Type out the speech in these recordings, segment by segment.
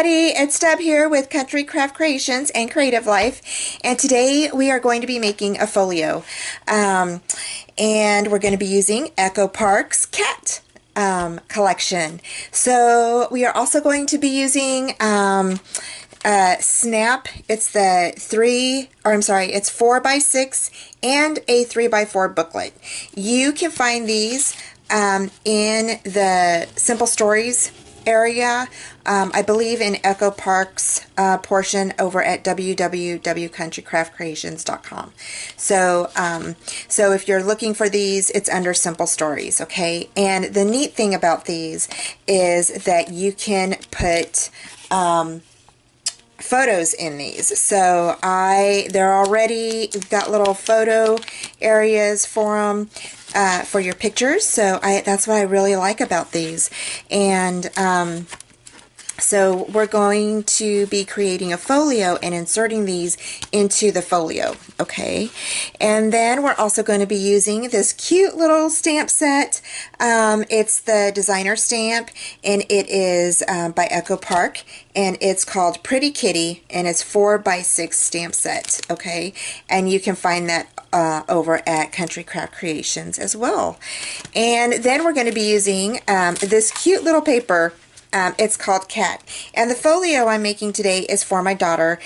everybody, it's Deb here with Country Craft Creations and Creative Life, and today we are going to be making a folio, and we're going to be using Echo Park's cat collection. So we are also going to be using Snap. It's the it's 4x6 and a 3x4 booklet. You can find these in the Simple Stories area, I believe in Echo Park's portion over at www.countrycraftcreations.com. So if you're looking for these, it's under Simple Stories, okay? And the neat thing about these is that you can put photos in these. So they're already, we've got little photo areas for them, for your pictures. So that's what I really like about these. And so we're going to be creating a folio and inserting these into the folio, okay? And then we're also going to be using this cute little stamp set. It's the designer stamp, and it is by Echo Park, and it's called Pretty Kitty, and it's 4x6 stamp set, okay? And you can find that over at Country Craft Creations as well. And then we're going to be using this cute little paper. It's called Cat, and the folio I'm making today is for my daughter.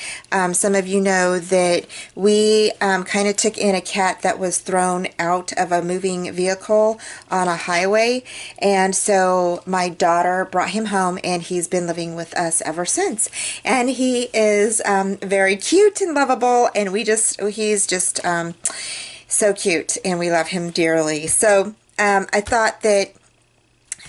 Some of you know that we kind of took in a cat that was thrown out of a moving vehicle on a highway, and so my daughter brought him home, and he's been living with us ever since. And he is very cute and lovable, and he's just so cute, and we love him dearly. So I thought that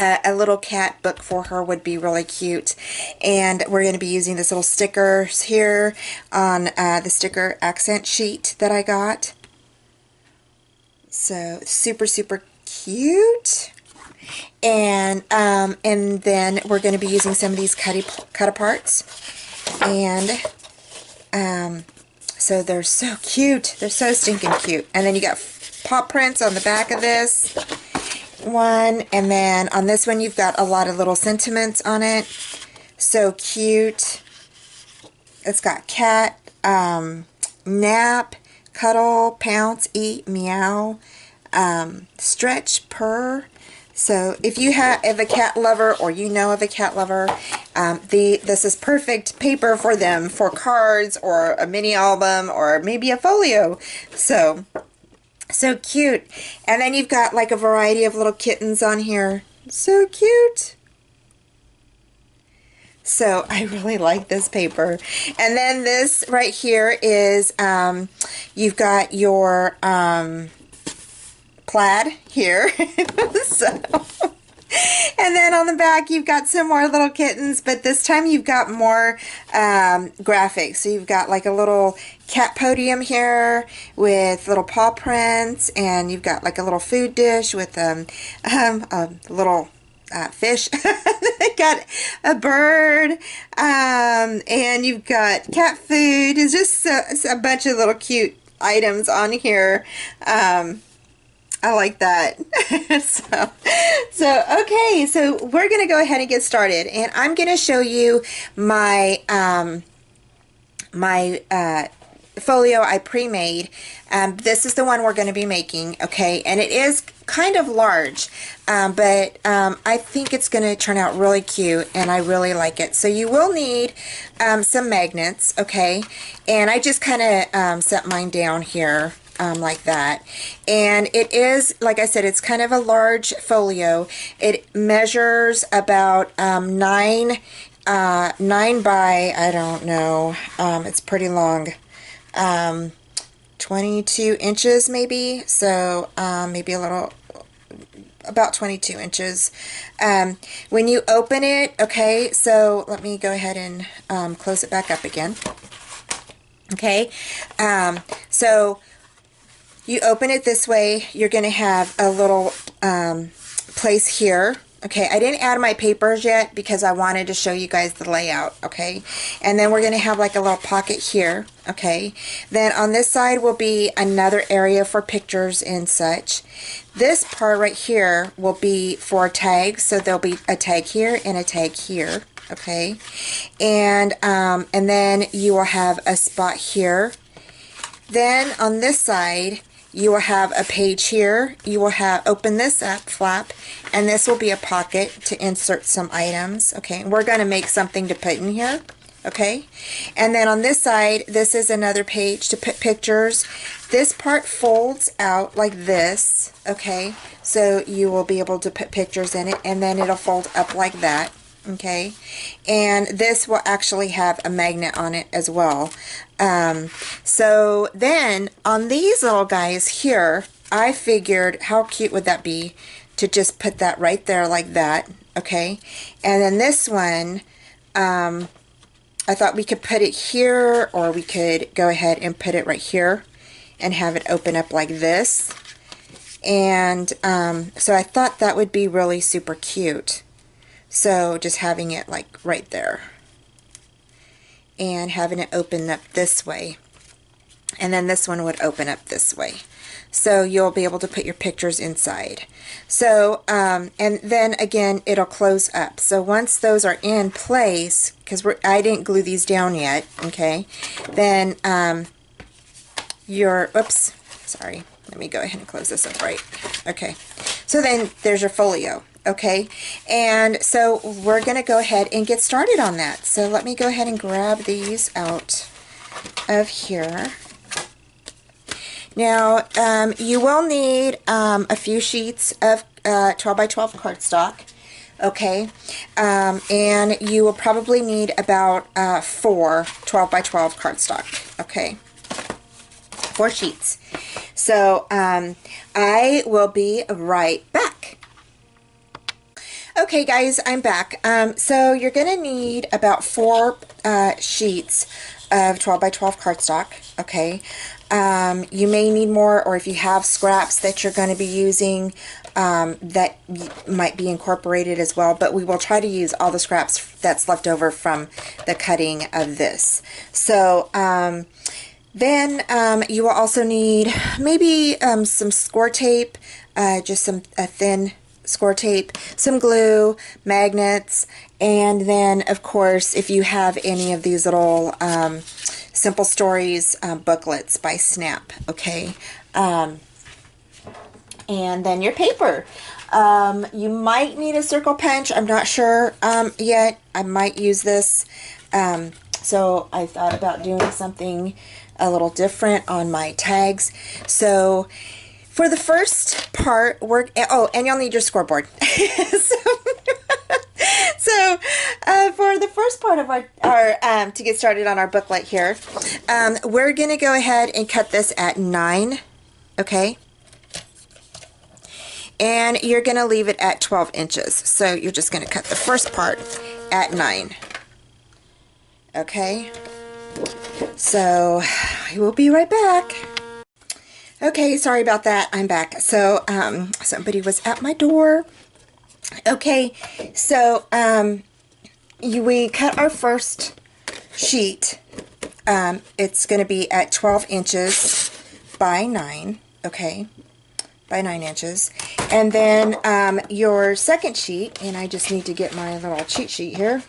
a little cat book for her would be really cute, and we're going to be using this little stickers here on the sticker accent sheet that I got. So super cute. And then we're going to be using some of these cut aparts, and so they're so cute. They're so stinking cute. And then you got paw prints on the back of this one, and then on this one you've got a lot of little sentiments on it. So cute. It's got cat, nap, cuddle, pounce, eat, meow, stretch, purr. So if you have a cat lover, or you know of a cat lover, this is perfect paper for them, for cards or a mini album or maybe a folio. So cute. And then you've got like a variety of little kittens on here. So cute. So I really like this paper. And then this right here is, you've got your plaid here. And then on the back you've got some more little kittens, but this time you've got more graphics. So you've got like a little cat podium here with little paw prints, and you've got like a little food dish with a little fish. Got a bird, and you've got cat food. It's just a bunch of little cute items on here. I like that. Okay, so we're going to go ahead and get started, and I'm going to show you my folio I pre-made. This is the one we're going to be making, okay, and it is kind of large, but I think it's going to turn out really cute, and I really like it. So you will need some magnets, okay, and I just kind of set mine down here. Like that. And it is, like I said, it's kind of a large folio. It measures about 9 by, I don't know, it's pretty long, 22 inches maybe, so maybe a little, about 22 inches. When you open it, okay, so let me go ahead and close it back up again. Okay, so you open it this way, you're going to have a little place here. Okay, I didn't add my papers yet because I wanted to show you guys the layout, okay? And then we're going to have like a little pocket here, okay? Then on this side will be another area for pictures and such. This part right here will be for tags, so there'll be a tag here and a tag here, okay? And then you will have a spot here. Then on this side, you will have a page here. You will have, open this up, flap, and this will be a pocket to insert some items, okay? And we're going to make something to put in here, okay? And then on this side, this is another page to put pictures. This part folds out like this, okay? So you will be able to put pictures in it, and then it'll fold up like that, okay? And this will actually have a magnet on it as well. So then on these little guys here, I figured how cute would that be to just put that right there like that, okay? And then this one, I thought we could put it here, or we could go ahead and put it right here and have it open up like this. And so I thought that would be really super cute. So just having it like right there and having it open up this way, and then this one would open up this way, so you'll be able to put your pictures inside. So and then again it'll close up. So once those are in place, because I didn't glue these down yet, okay, then oops, sorry, let me go ahead and close this up right. Okay, so then there's your folio. Okay, and so we're going to go ahead and get started on that. So let me go ahead and grab these out of here. Now, you will need a few sheets of 12 by 12 cardstock, okay, and you will probably need about 4 12 by 12 cardstock, okay, 4 sheets. So I will be right back. Okay guys, I'm back. So you're going to need about 4 sheets of 12 by 12 cardstock, okay? You may need more, or if you have scraps that you're going to be using, that might be incorporated as well, but we will try to use all the scraps that's left over from the cutting of this. So then you will also need maybe some score tape, just some thin score tape, some glue, magnets, and then of course if you have any of these little Simple Stories booklets by Snap, okay, and then your paper. You might need a circle punch. I'm not sure yet. I might use this, so I thought about doing something a little different on my tags. So for the first part, and you'll need your scoreboard. So for the first part of our to get started on our booklet here, we're going to go ahead and cut this at 9, okay? And you're going to leave it at 12 inches. So you're just going to cut the first part at 9, okay? So I will be right back. Okay, sorry about that. I'm back. So somebody was at my door. Okay, so we cut our first sheet. It's going to be at 12 inches by 9, okay, by 9 inches. And then your second sheet, and I just need to get my little cheat sheet here.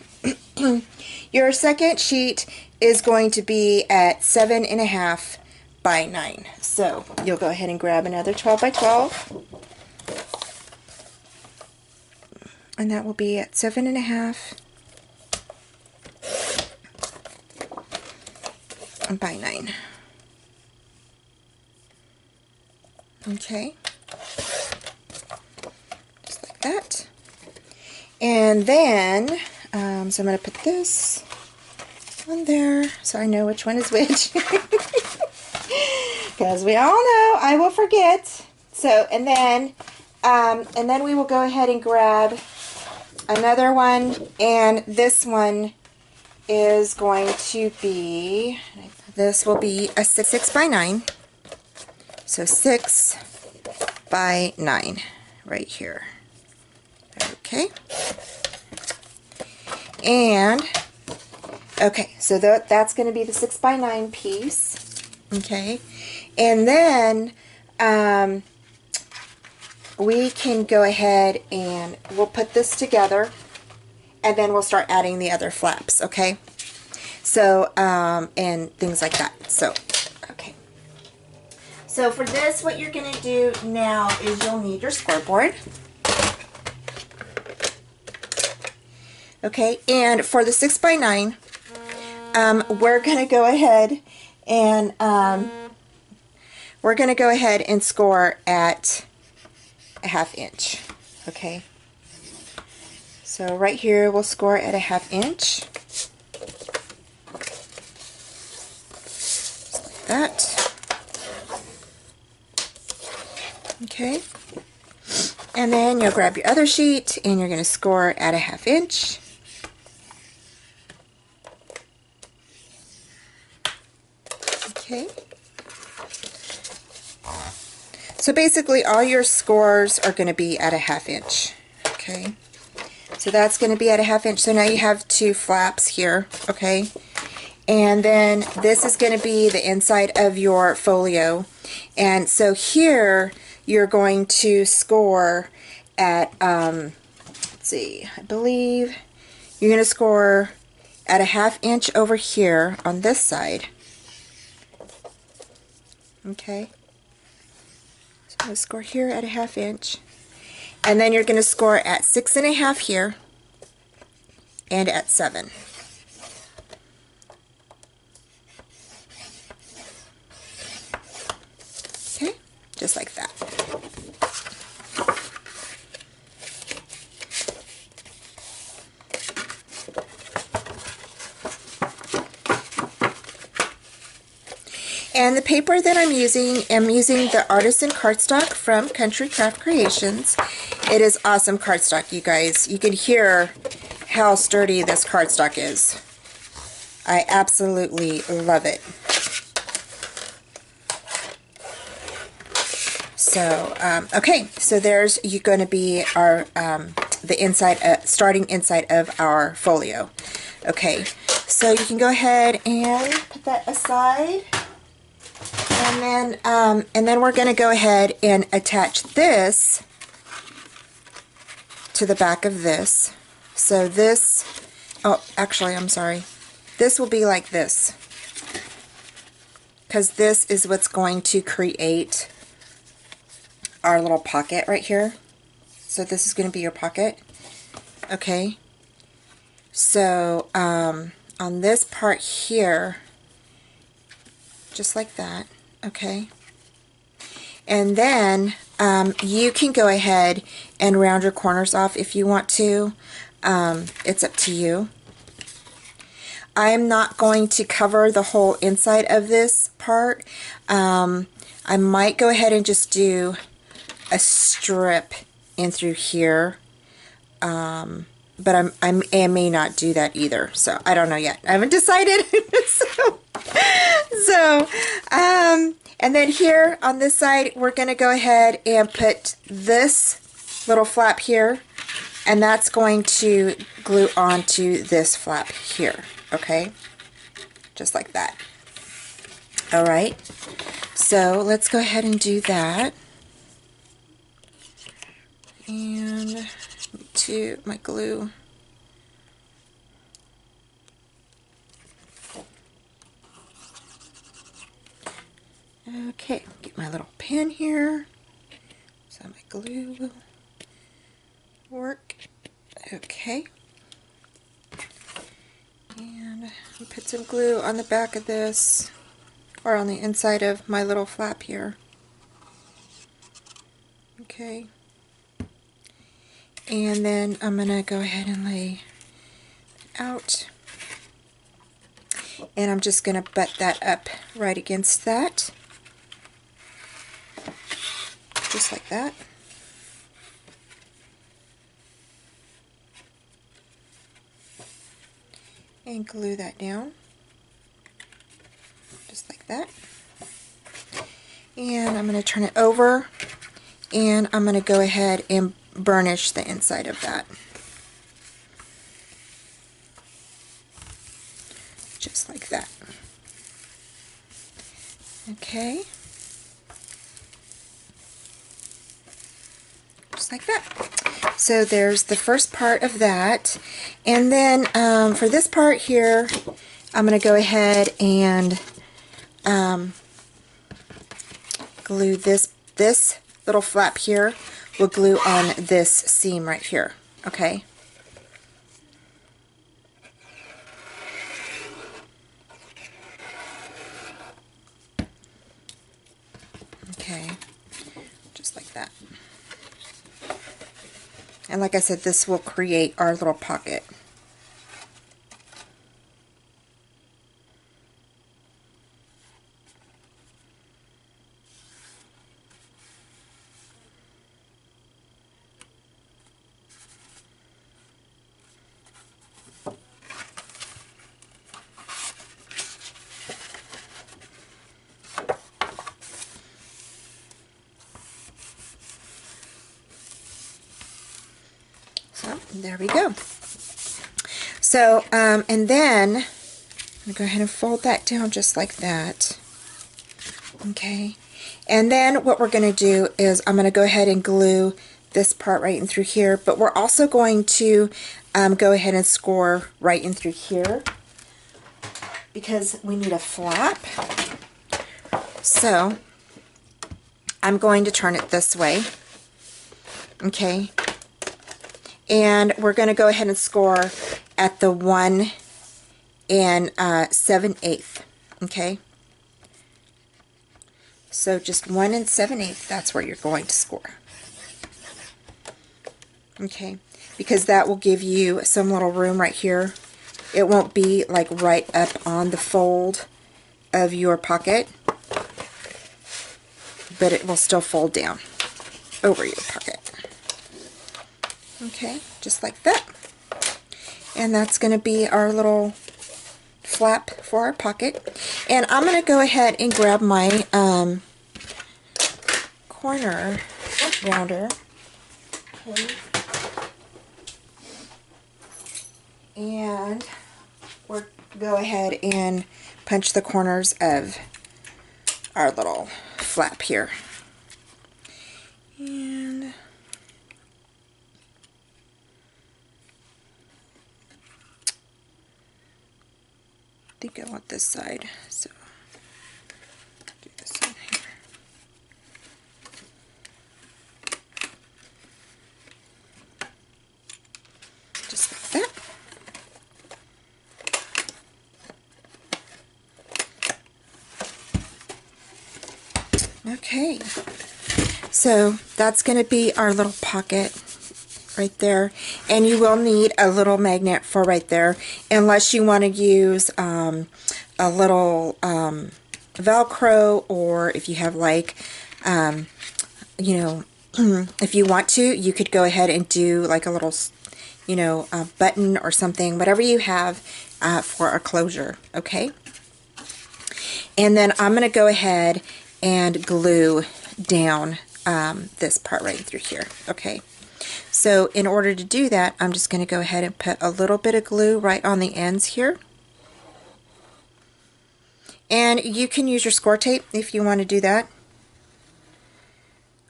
Your second sheet is going to be at 7.5 by 9. So you'll go ahead and grab another 12 by 12. And that will be at 7.5 by 9. Okay. Just like that. And then, so I'm going to put this on there so I know which one is which. Because we all know I will forget. So, and then we will go ahead and grab another one, and this one is going to be, this will be a 6 by 9. So 6 by 9 right here. Okay. And, okay, so that's going to be the 6 by 9 piece. Okay. And then we can go ahead and we'll put this together, and then we'll start adding the other flaps, okay? So, and things like that. So, okay. So for this, what you're going to do now is you'll need your scoreboard. Okay, and for the 6x9, we're going to go ahead and score at a 1/2 inch. Okay, so right here we'll score at a 1/2 inch. Just like that. Okay, and then you'll grab your other sheet and you're going to score at a 1/2 inch. Okay. So basically all your scores are going to be at a 1/2 inch. Okay. So that's going to be at a 1/2 inch. So now you have 2 flaps here. Okay. And then this is going to be the inside of your folio. And so here you're going to score at, let's see, I believe you're going to score at a 1/2 inch over here on this side. Okay, so I'm going to score here at a 1/2 inch, and then you're going to score at 6 1/2 here, and at 7. Okay, just like that. And the paper that I'm using the Artisan cardstock from Country Craft Creations. It is awesome cardstock, you guys. You can hear how sturdy this cardstock is. I absolutely love it. So, okay, so there's going to be our the inside, starting inside of our folio. Okay, so you can go ahead and put that aside. And then we're going to go ahead and attach this to the back of this. So this, oh, actually, I'm sorry. This will be like this, because this is what's going to create our little pocket right here. So this is going to be your pocket. Okay. So on this part here, just like that. Okay, and then you can go ahead and round your corners off if you want to. It's up to you. I'm not going to cover the whole inside of this part. I might go ahead and just do a strip in through here, but I may not do that either, so I don't know yet. I haven't decided. And then here on this side, we're going to go ahead and put this little flap here, and that's going to glue onto this flap here, okay? Just like that. All right, so let's go ahead and do that. And to my glue. Okay, get my little pen here so my glue will work. Okay, and put some glue on the back of this, or on the inside of my little flap here. Okay, and then I'm gonna go ahead and lay it out, and I'm just gonna butt that up right against that. Just like that. And glue that down. Just like that. And I'm going to turn it over, and I'm going to go ahead and burnish the inside of that. Just like that. Okay. just like that. So there's the first part of that. And then for this part here, I'm going to go ahead and glue this little flap here. We'll glue on this seam right here, okay? Okay, just like that. And like I said, this will create our little pocket. So there we go. So, and then I'm going to go ahead and fold that down just like that. Okay. And then what we're going to do is I'm going to go ahead and glue this part right in through here, but we're also going to go ahead and score right in through here because we need a flap. So I'm going to turn it this way. Okay. And we're going to go ahead and score at the 1 7/8. Okay. So just 1 7/8, that's where you're going to score. Okay. Because that will give you some little room right here. It won't be like right up on the fold of your pocket, but it will still fold down over your pocket. Okay, just like that. And that's going to be our little flap for our pocket. And I'm going to go ahead and grab my corner rounder. Okay. And we'll go ahead and punch the corners of our little flap here. And I think I want this side, so do this one here. Just like that. Okay, so that's going to be our little pocket right there, and you will need a little magnet for right there unless you want to use a little Velcro, or if you have like you know if you want to, you could go ahead and do like a little button or something, whatever you have for a closure. Okay, and then I'm going to go ahead and glue down this part right through here. Okay, so in order to do that, I'm just going to go ahead and put a little bit of glue right on the ends here. And you can use your score tape if you want to do that.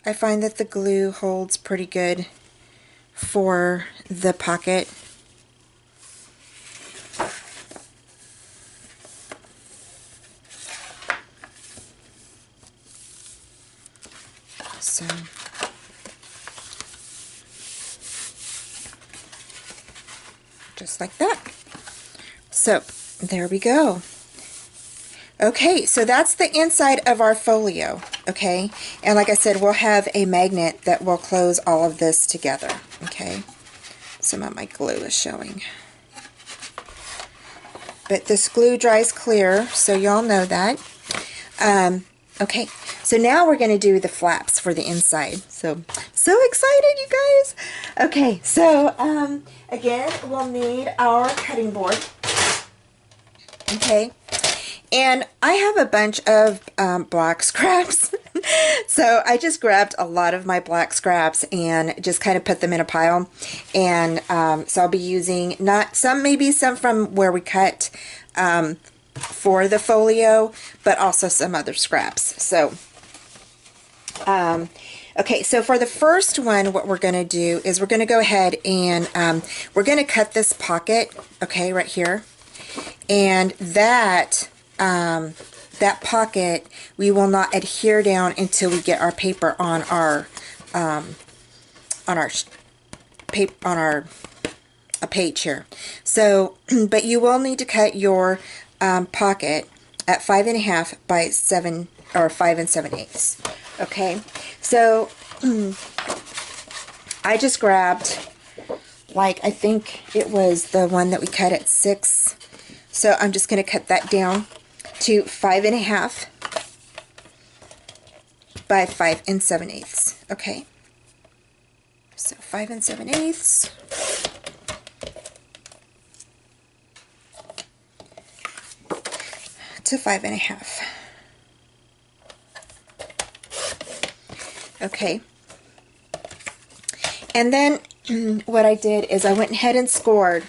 I find that the glue holds pretty good for the pocket. So just like that. So there we go. Okay, so that's the inside of our folio, okay? And like I said, we'll have a magnet that will close all of this together, okay? Some of my glue is showing. But this glue dries clear, so y'all know that. Okay, so now we're going to do the flaps for the inside. So excited, you guys! Okay, so again, we'll need our cutting board, okay? And I have a bunch of black scraps, so I just grabbed a lot of my black scraps and just kind of put them in a pile. And so I'll be using maybe some from where we cut for the folio, but also some other scraps. So Okay, so for the first one, what we're going to do is we're going to go ahead and we're going to cut this pocket, okay, right here. And that that pocket, we will not adhere down until we get our paper on our paper on our a page here. So, but you will need to cut your pocket at 5.5 by 7 or 5 7/8. Okay, so I just grabbed, like, I think it was the one that we cut at 6. So I'm just going to cut that down to 5.5 by 5 7/8. Okay, so 5 7/8. To 5.5. Okay, and then what I did is I went ahead and scored.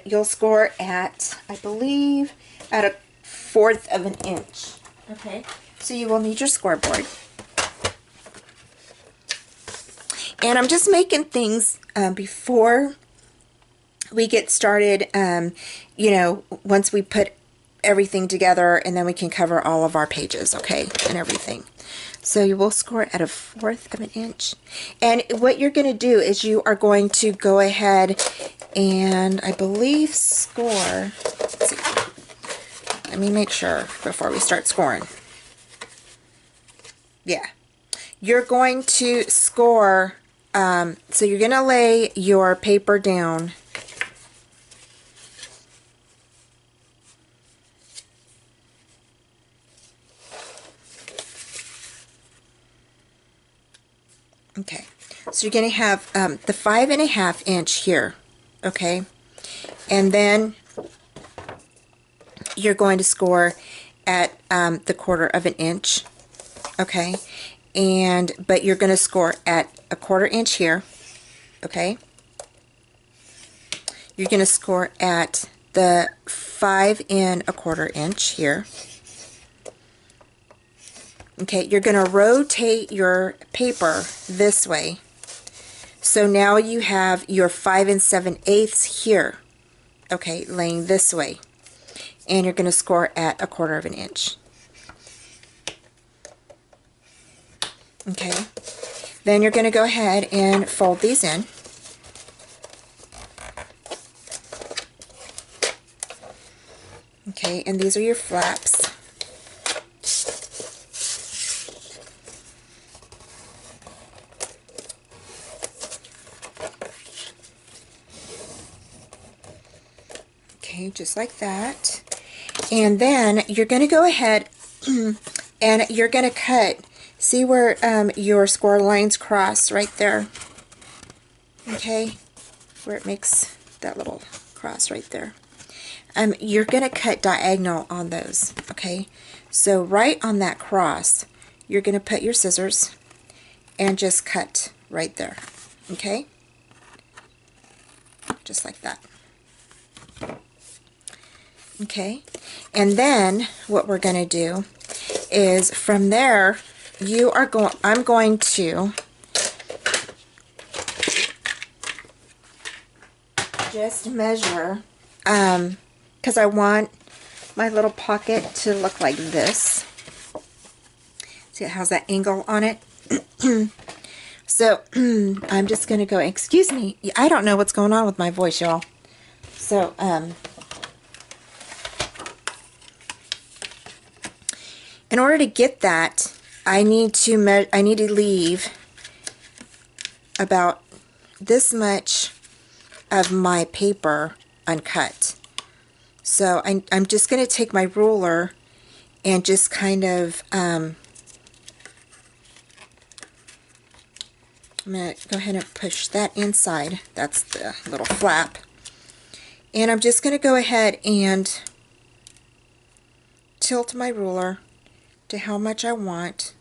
You'll score at, I believe, at 1/4 of an inch. Okay, so you will need your scoreboard. And I'm just making things before we get started, you know, once we put everything together, and then we can cover all of our pages, okay, and everything. So you will score at 1/4 of an inch. And what you're going to do is you are going to go ahead and, I believe, score. Let's see. Let me make sure before we start scoring. Yeah. You're going to score, so you're going to lay your paper down. Okay, so you're going to have the 5.5 inch here, okay, and then you're going to score at the 1/4 of an inch, okay, but you're going to score at a 1/4 inch here, okay. You're going to score at the 5 1/4 inch here. Okay, you're going to rotate your paper this way. So now you have your 5 7/8 here, okay, laying this way. And you're going to score at a 1/4 of an inch. Okay, then you're going to go ahead and fold these in. Okay, and these are your flaps. Okay, just like that. And then you're going to go ahead and you're going to cut. See where your score lines cross right there? Okay, where it makes that little cross right there. You're going to cut diagonal on those. Okay, so right on that cross, you're going to put your scissors and just cut right there. Okay, just like that. Okay, and then what we're going to do is from there I'm going to just measure because I want my little pocket to look like this. See, it has that angle on it. So I'm just going to go, excuse me, I don't know what's going on with my voice, y'all. So in order to get that, I need to leave about this much of my paper uncut. So I'm just going to take my ruler and just kind of I'm going to go ahead and push that inside. That's the little flap. And I'm just going to go ahead and tilt my ruler to how much I want,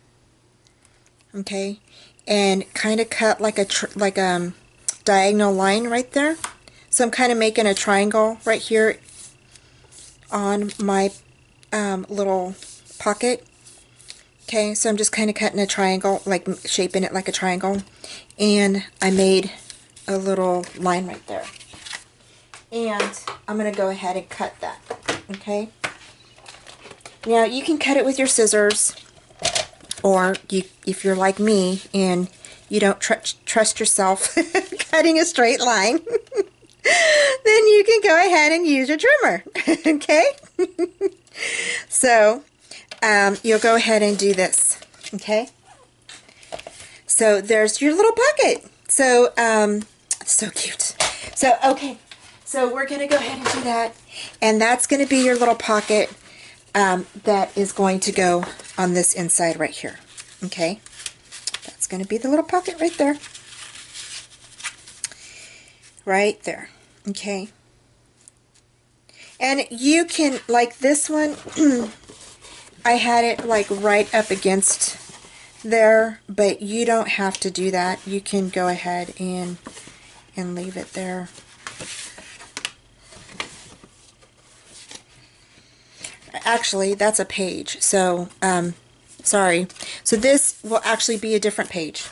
okay, and kind of cut like a diagonal line right there. So I'm kind of making a triangle right here on my little pocket, Okay, so I'm just kind of cutting a triangle, like shaping it like a triangle. And I made a little line right there. And I'm going to go ahead and cut that. Okay. Now you can cut it with your scissors, or if you're like me and you don't trust yourself cutting a straight line, then you can go ahead and use your trimmer. Okay. So you'll go ahead and do this. Okay. So there's your little pocket. So so cute. So okay. So we're going to go ahead and do that. And that's going to be your little pocket that is going to go on this inside right here. Okay. That's going to be the little pocket right there. Right there. Okay. And you can, like this one, I had it like right up against there, but you don't have to do that. You can go ahead and leave it there. Actually, that's a page, so sorry. So this will actually be a different page.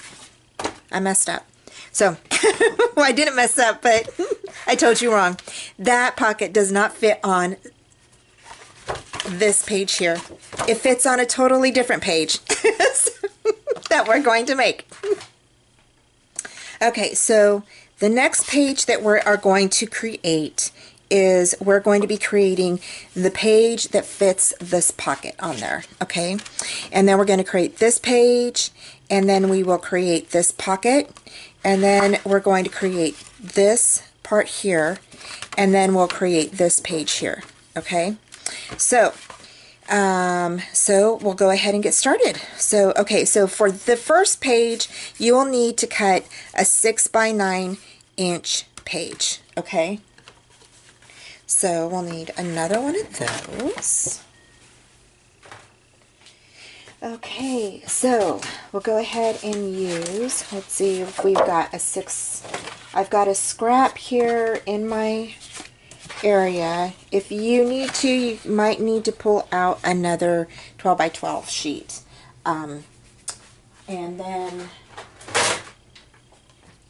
I messed up. So, well, I didn't mess up, but I told you wrong. That pocket does not fit on this page here. It fits on a totally different page that we're going to make. Okay, so the next page that we are going to create is we're going to be creating the page that fits this pocket on there, okay? And then we're going to create this page, and then we will create this pocket, and then we're going to create this part here, and then we'll create this page here, okay? So we'll go ahead and get started. So, okay, so for the first page, you will need to cut a 6x9" page, okay? So we'll need another one of those. Okay, so we'll go ahead and use, let's see if we've got a 6, I've got a scrap here in my area. If you need to, you might need to pull out another 12x12 sheet. And then,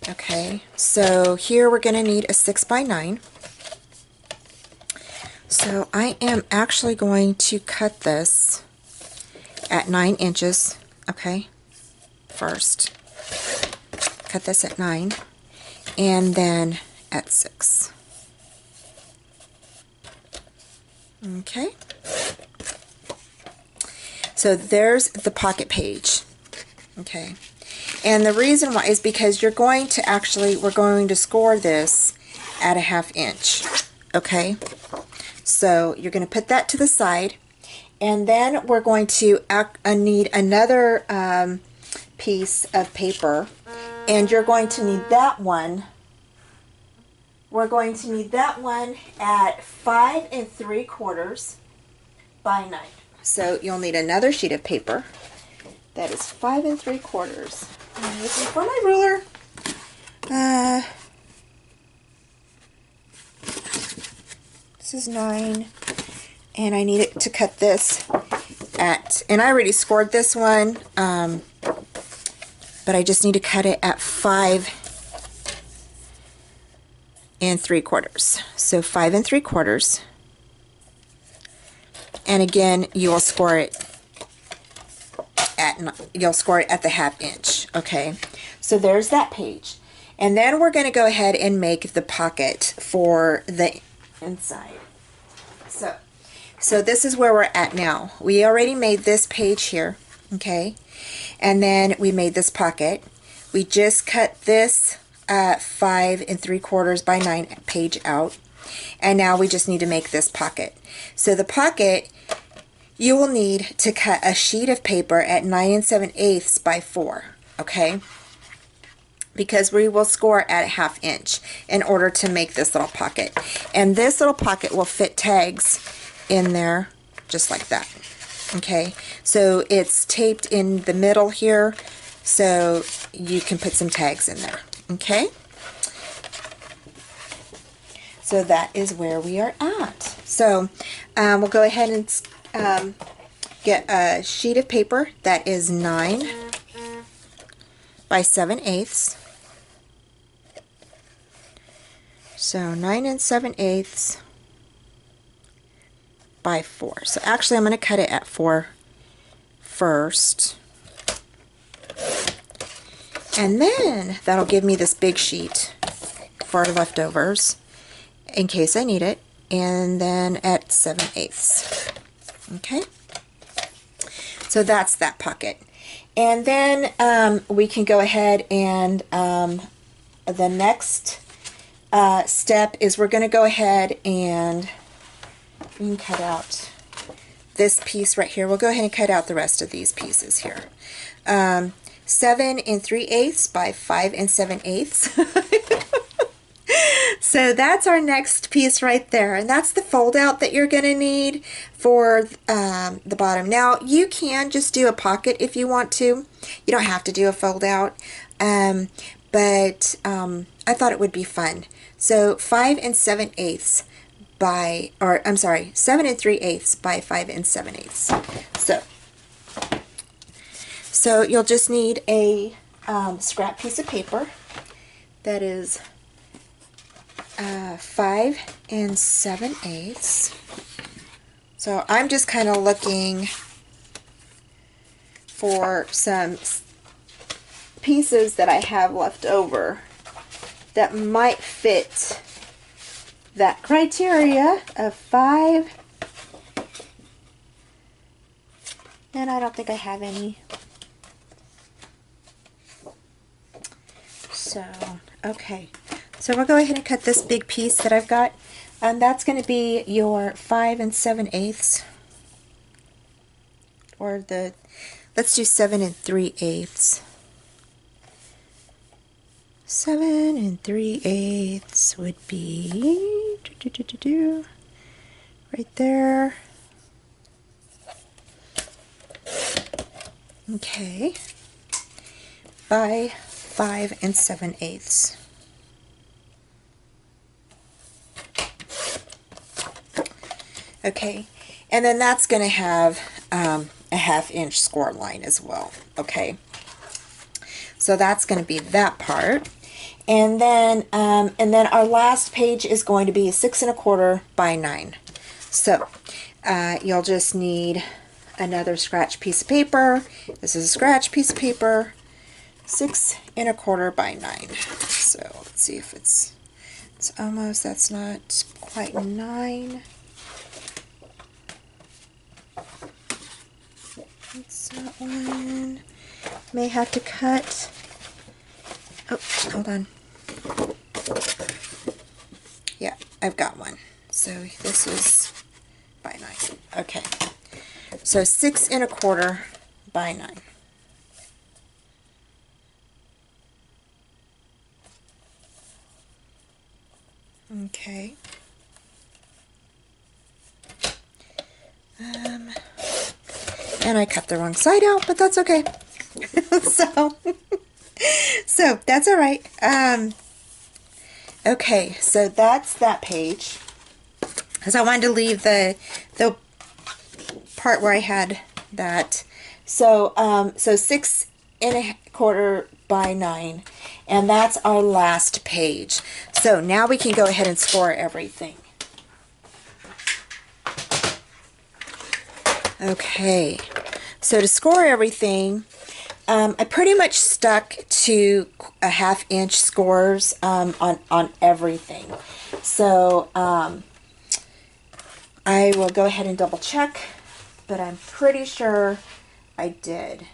okay, so here we're going to need a 6x9. So I am actually going to cut this at 9 inches, okay, first. Cut this at 9, and then at 6. Okay. So there's the pocket page, okay. And the reason why is because you're going to actually, we're going to score this at a 1/2 inch, okay. So you're going to put that to the side, and then we're going to need another piece of paper, and you're going to need that one. We're going to need that one at 5 3/4 by 9. So you'll need another sheet of paper that is 5 3/4. I'm looking for my ruler. This is 9, and I need it to cut this at, and I already scored this one, but I just need to cut it at 5 3/4. So 5 3/4, and again you will score it at the 1/2 inch. Okay, so there's that page, and then we're going to go ahead and make the pocket for the inside. So this is where we're at now. We already made this page here, okay, and then we made this pocket. We just cut this 5 3/4 by 9 page out, and now we just need to make this pocket. So the pocket, you will need to cut a sheet of paper at 9 7/8 by 4, okay, because we will score at a 1/2 inch in order to make this little pocket. And this little pocket will fit tags in there just like that, okay. So it's taped in the middle here, so you can put some tags in there, okay. So that is where we are at. So we'll go ahead and get a sheet of paper that is 9 by 7/8. So 9 7/8 by 4. So actually I'm going to cut it at 4 first. And then that'll give me this big sheet for leftovers in case I need it. And then at 7/8. Okay. So that's that pocket. And then we can go ahead and the next step is we're going to go ahead and we can cut out this piece right here. We'll go ahead and cut out the rest of these pieces here. 7 3/8 by 5 7/8. So that's our next piece right there, and that's the fold out that you're going to need for the bottom. Now you can just do a pocket if you want to. You don't have to do a fold out, but I thought it would be fun. So 5 7/8 by, or I'm sorry, 7 3/8 by 5 7/8. So you'll just need a scrap piece of paper that is 5 7/8. So I'm just kind of looking for some pieces that I have left over that might fit that criteria of 5. And I don't think I have any. So, okay. So we'll go ahead and cut this big piece that I've got. That's going to be your 5 7/8. Or let's do 7 3/8. 7 3/8 would be right there. Okay. By 5 7/8. Okay, and then that's going to have a 1/2 inch score line as well. Okay, so that's going to be that part, and then our last page is going to be 6 1/4 by 9. So you'll just need another scratch piece of paper. This is a scratch piece of paper, 6 1/4 by 9. So let's see if it's almost, that's not quite 9. That's that one. May have to cut. Oh, hold on. Yeah, I've got one. So this is by 9. Okay. So 6 1/4 by 9. Okay. And I cut the wrong side out, but that's okay. so that's all right. Okay, so that's that page. Because I wanted to leave the part where I had that. So 6 1/4 by 9, and that's our last page. So now we can go ahead and score everything. Okay, so to score everything, I pretty much stuck to a 1/2 inch scores on everything. So I will go ahead and double check, but I'm pretty sure I did.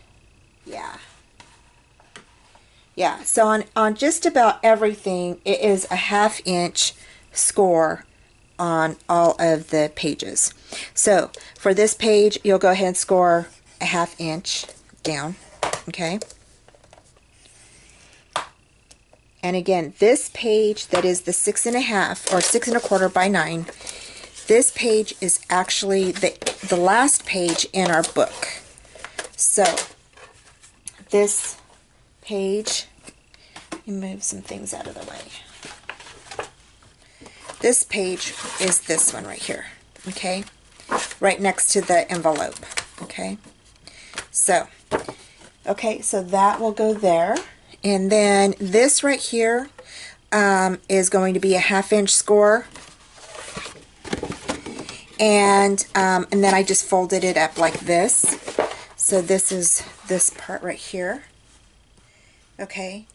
Yeah, so on just about everything, it is a 1/2 inch score on all of the pages. So for this page, you'll go ahead and score a 1/2 inch down, okay? And again, this page that is the 6 1/2 or 6 1/4 by 9, this page is actually the last page in our book. So this page, let me move some things out of the way. This page is this one right here, okay? Right next to the envelope. Okay, so that will go there. And then this right here is going to be a 1/2 inch score. And then I just folded it up like this. So this is this part right here. Okay,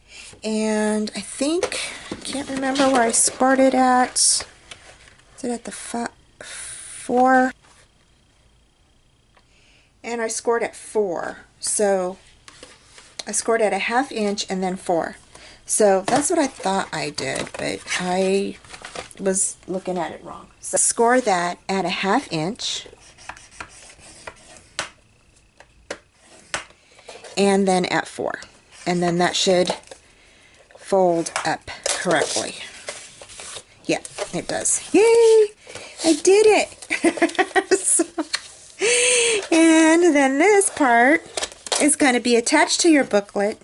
and I think, I can't remember where I scored it at. Is it at the 4? And I scored at 4. So I scored at a 1/2 inch and then 4. So that's what I thought I did, but I was looking at it wrong. So score that at a 1/2 inch. And then at 4. And then that should fold up correctly. Yeah, it does. Yay! I did it! So, and then this part is going to be attached to your booklet.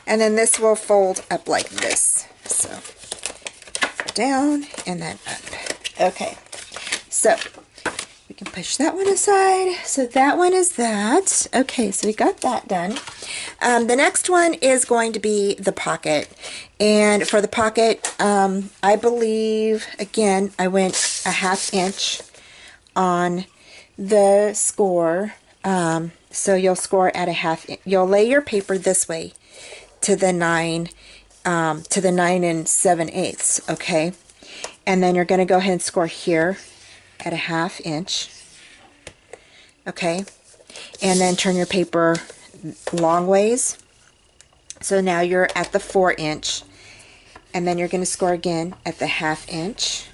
And then this will fold up like this. So, down and then up. Okay, so we can push that one aside. So that one is that. Okay, so we got that done. The next one is going to be the pocket. And for the pocket, I believe, again, I went a 1/2 inch on the score. So you'll score at a 1/2 inch. You'll lay your paper this way to the 9 and 7/8, okay? And then you're going to go ahead and score here at a 1/2 inch, okay? And then turn your paper long ways. So now you're at the 4 inch, and then you're going to score again at the 1/2 inch.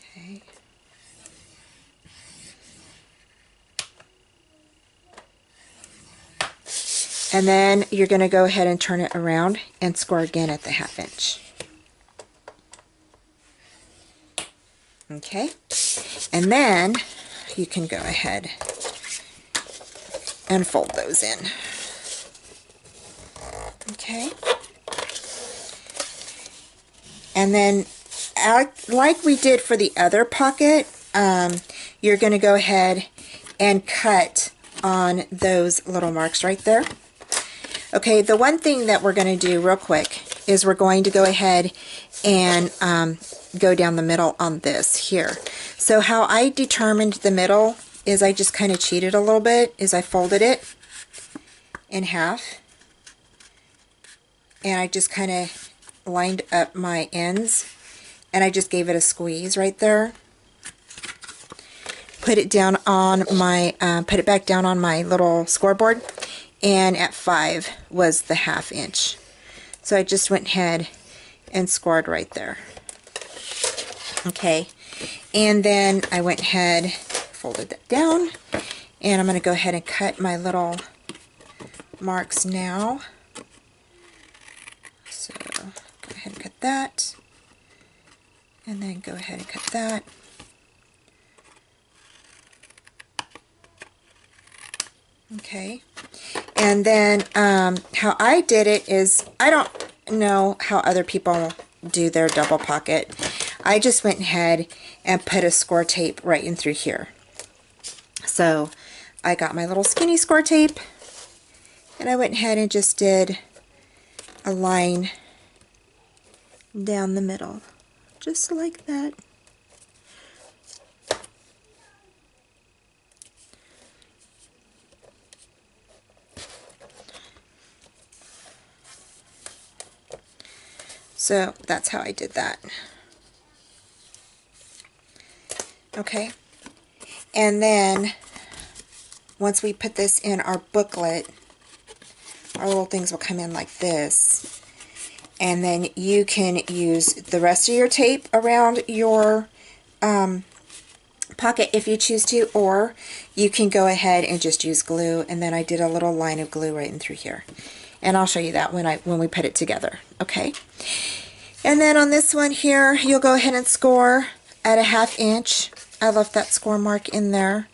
Okay. And then you're going to go ahead and turn it around and score again at the 1/2 inch. Okay, and then you can go ahead and fold those in. Okay, and then like we did for the other pocket, you're going to go ahead and cut on those little marks right there. Okay, the one thing that we're going to do real quick is we're going to go ahead and go down the middle on this here. So how I determined the middle is I just kind of cheated a little bit, is I folded it in half and I just kind of lined up my ends and I just gave it a squeeze right there. Put it down on my, put it back down on my little scoreboard, and at 5 was the 1/2 inch. So I just went ahead and scored right there. Okay, and then I went ahead, folded that down, and I'm going to go ahead and cut my little marks now. So go ahead and cut that, and then go ahead and cut that. Okay, and then how I did it is, I don't know how other people do their double pocket. I just went ahead and put a score tape right in through here. So I got my little skinny score tape and I went ahead and just did a line down the middle, just like that. So that's how I did that. Okay, and then once we put this in our booklet, our little things will come in like this, and then you can use the rest of your tape around your pocket if you choose to, or you can go ahead and just use glue. And then I did a little line of glue right in through here, and I'll show you that when we put it together. Okay, and then on this one here, you'll go ahead and score at a 1/2 inch. I left that score mark in there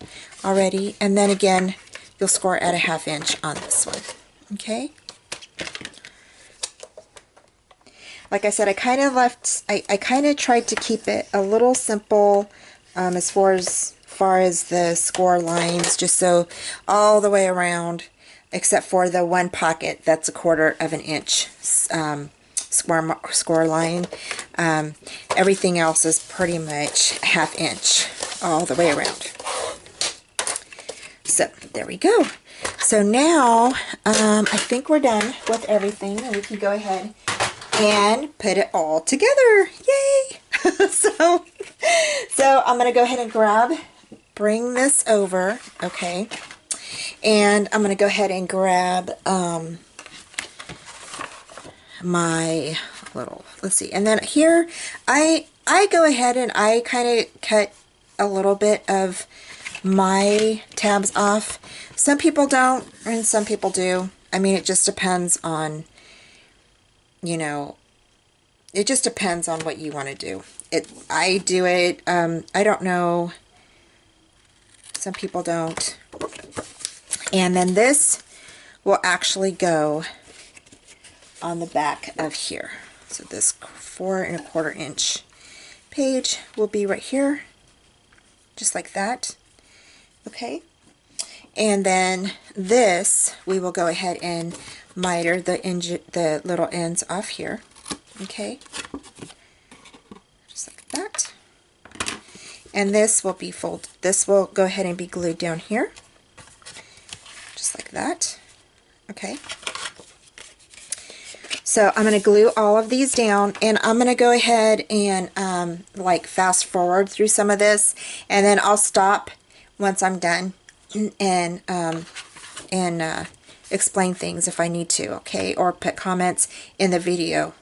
already, and then again you'll score at a 1/2 inch on this one. Okay, like I said, I kind of I kind of tried to keep it a little simple as far as the score lines, just so all the way around, except for the one pocket that's 1/4 of an inch score line. Everything else is pretty much 1/2 inch all the way around. So there we go. So now I think we're done with everything, and we can go ahead and put it all together. Yay! so I'm going to go ahead and bring this over, okay? And I'm going to go ahead and grab my little, let's see, and then here I go ahead and I kind of cut a little bit of my tabs off. Some people don't, and some people do. I mean, it just depends on, you know, it just depends on what you want to do. I do it, I don't know, some people don't. And then this will actually go on the back of here. So this 4 1/4 inch page will be right here, just like that. Okay, and then this we will go ahead and miter the little ends off here. Okay, just like that. And this will be this will go ahead and be glued down here, just like that. Okay, so I'm going to glue all of these down, and I'm going to go ahead and like fast forward through some of this, and then I'll stop once I'm done and explain things if I need to, okay, or put comments in the video.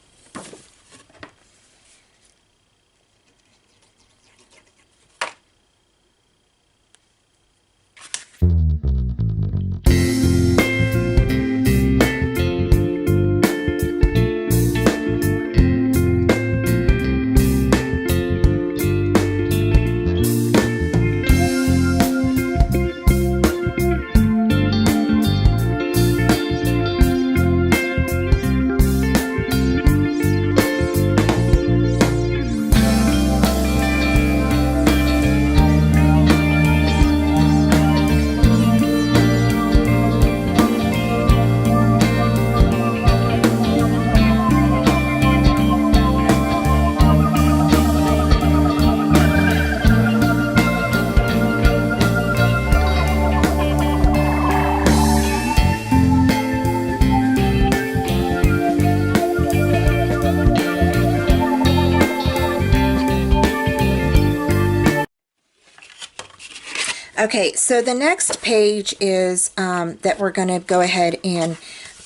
Okay, so the next page is that we're going to go ahead and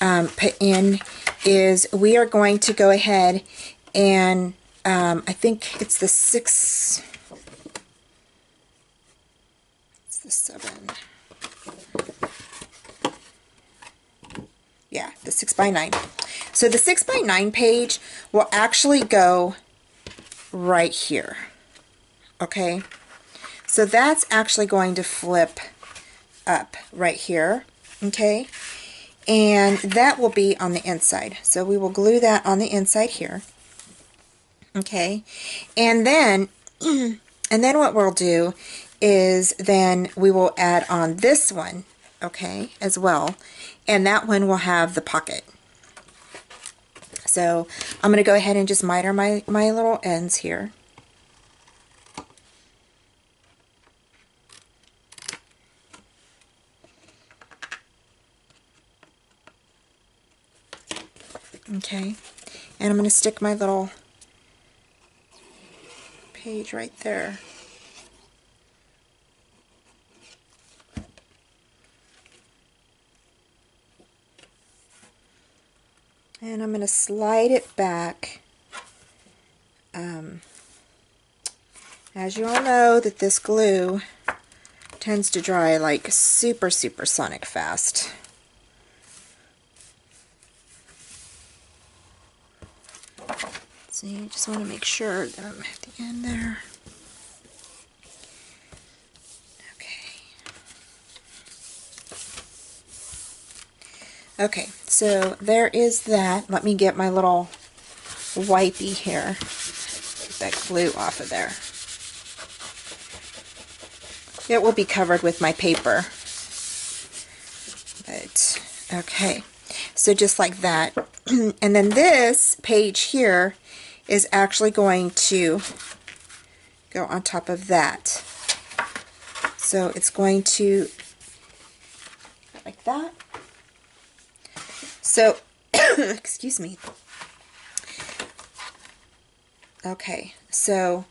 put in is we are going to go ahead and I think it's the 7. Yeah, the 6x9. So the 6x9 page will actually go right here. Okay, so that's actually going to flip up right here. Okay, and that will be on the inside. So we will glue that on the inside here. Okay, and then what we'll do is then we will add on this one, okay, as well, and that one will have the pocket. So I'm going to go ahead and just miter my little ends here. Okay, and I'm going to stick my little page right there. And I'm going to slide it back. As you all know, that this glue tends to dry like super sonic fast. So you just want to make sure that I'm at the end there. Okay, so there is that. Let me get my little wipey here. Get that glue off of there. It will be covered with my paper. But, okay. So just like that. And then this page here is actually going to go on top of that. So it's going to like that. So, excuse me. Okay, so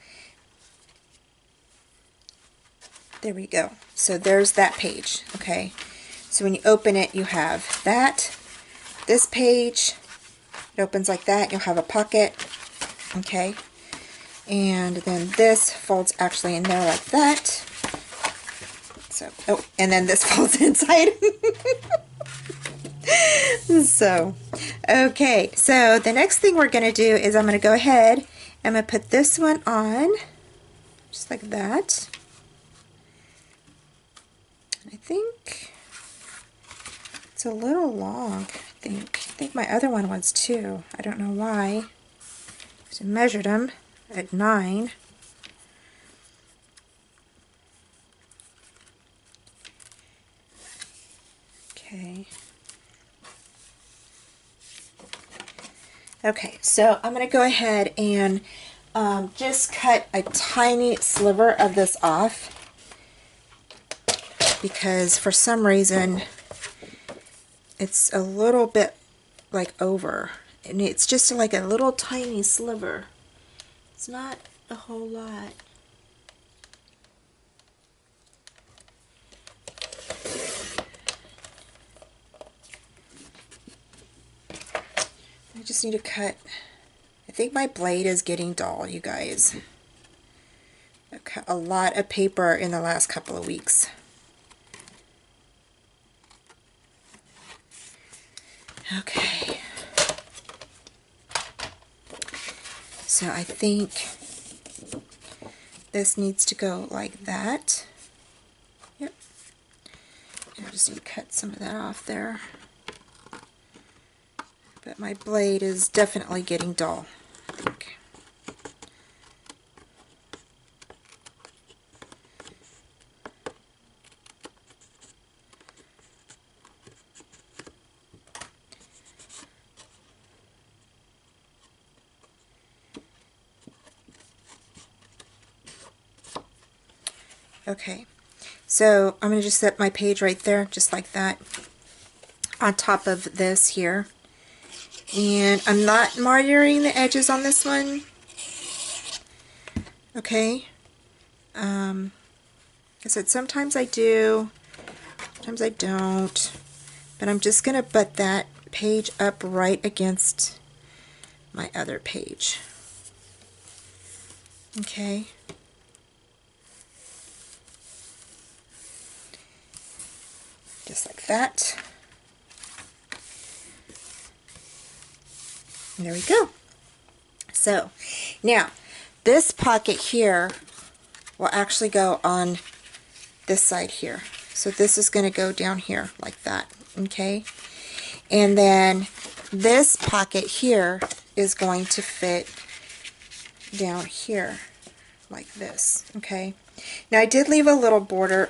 there we go. So there's that page, okay? So when you open it, you have that, this page, it opens like that, you'll have a pocket, okay? And then this folds actually in there like that. So, oh, and then this folds inside. So, okay, so the next thing we're going to do is I'm going to go ahead, I'm going to put this one on, just like that. I think it's a little long, I think my other one was too. I don't know why. So I measured them at 9. Okay. Okay, so I'm going to go ahead and just cut a tiny sliver of this off, because for some reason it's a little bit like over, and it's just like a little tiny sliver. It's not a whole lot. I just need to cut. I think my blade is getting dull, you guys. I've cut a lot of paper in the last couple of weeks. Okay. So I think this needs to go like that. Yep. I just need to cut some of that off there. But my blade is definitely getting dull, I think. Okay, so I'm going to just set my page right there, just like that, on top of this here. And I'm not mardering the edges on this one. Okay. I said sometimes I do, sometimes I don't. But I'm just going to butt that page up right against my other page. Okay. Just like that. And there we go. So now this pocket here will actually go on this side here. So this is going to go down here like that. Okay. And then this pocket here is going to fit down here like this. Okay. Now I did leave a little border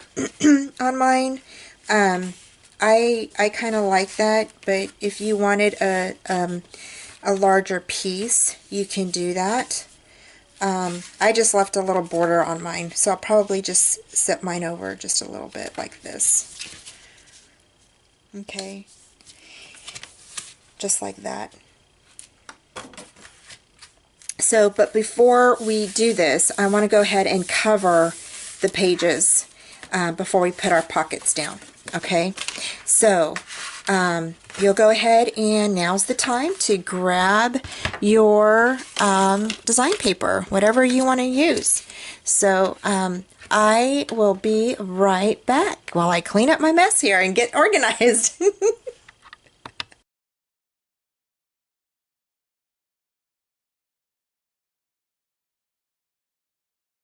on mine. I kind of like that, but if you wanted a larger piece, you can do that. I just left a little border on mine, so I'll probably just set mine over just a little bit like this. Okay, just like that. So, but before we do this, I want to go ahead and cover the pages before we put our pockets down. Okay, so you'll go ahead and now's the time to grab your design paper, whatever you want to use. So I will be right back while I clean up my mess here and get organized.